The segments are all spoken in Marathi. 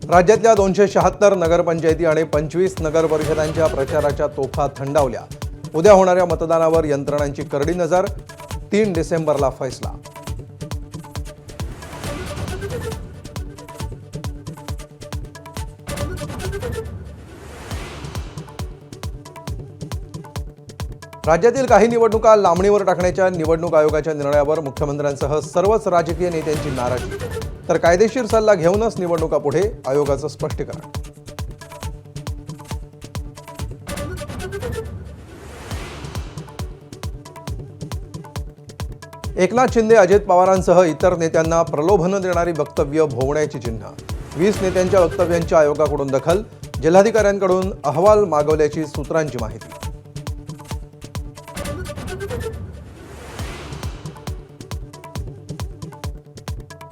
राज्यातल्या 276 नगरपंचायती आणि 25 नगरपरिषदांच्या प्रचाराच्या तोफा थंडावल्या। उद्या होणाऱ्या मतदानावर यंत्रणांची करडी नजर। 3 डिसेंबरला फैसला। राज्यातील काही निवडणुका लांबणीवर टाकण्याच्या निवडणूक आयोगाच्या निर्णयावर मुख्यमंत्र्यांसह सर्वच राजकीय नेत्यांची नाराजी। तर कायदेशीर सल्ला घेऊनच निवडणुका पुढे, आयोगाचं स्पष्टीकरण। एकनाथ शिंदे अजित पवारांसह इतर नेत्यांना प्रलोभन देणारी वक्तव्य भोवण्याची चिन्ह। 20 नेत्यांच्या वक्तव्यांची आयोगाकडून दखल। जिल्हाधिकाऱ्यांकडून अहवाल मागवल्याची सूत्रांची माहिती।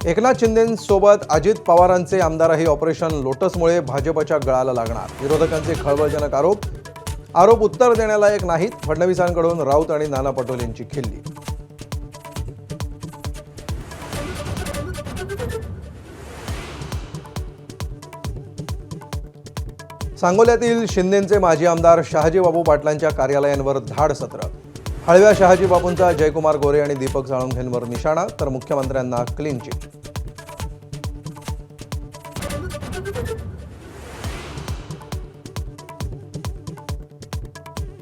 एकनाथ शिंदेंसोबत अजित पवारांचे आमदारही ऑपरेशन लोटसमुळे भाजपच्या गळाला लागणार। विरोधकांचे खळबळजनक आरोप उत्तर देण्यालायक नाहीत। फडणवीसांकडून राऊत आणि नाना पटोलेंची खिल्ली। सांगोल्यातील शिंदेंचे माजी आमदार शहाजीबाबू पाटलांच्या कार्यालयांवर धाड सत्र। हळव्या शहाजीबाबूंचा जयकुमार गोरे आणि दीपक साळुंखेंवर निशाणा, तर मुख्यमंत्र्यांना क्लीन चिट।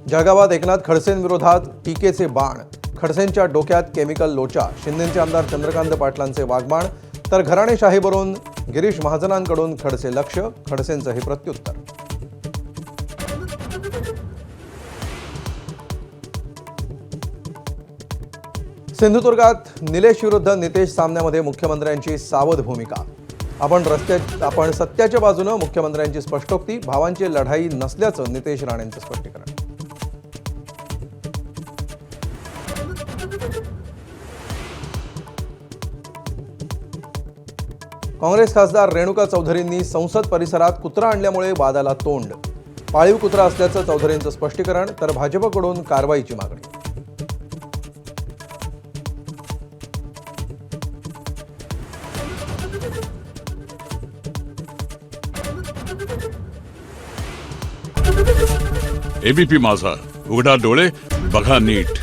जळगावात एकनाथ खडसेंविरोधात टीकेचे बाण। खडसेंच्या डोक्यात केमिकल लोचा। शिंदेंचे आमदार चंद्रकांत पाटलांचे वाग्बाण, तर घराणेशाहीवरून गिरीश महाजनांकडून खडसे लक्ष। खडसेंचंही प्रत्युत्तर। सिंधुदुर्गात निलेश विरुद्ध नितेश सामन्यामध्ये मुख्यमंत्र्यांची सावध भूमिका। आपण सत्याच्या बाजूने, मुख्यमंत्र्यांची स्पष्टोक्ती। भावांची लढाई नसल्याचं नितेश राणेंचं स्पष्टीकरण। काँग्रेस खासदार रेणुका चौधरींनी संसद परिसरात कुत्रा आणल्यामुळे वादाला तोंड। पाळीव कुत्रा असल्याचं चौधरींचं स्पष्टीकरण, तर भाजपकडून कारवाईची मागणी। एबीपी माझा, उघडा डोळे बघा नीट।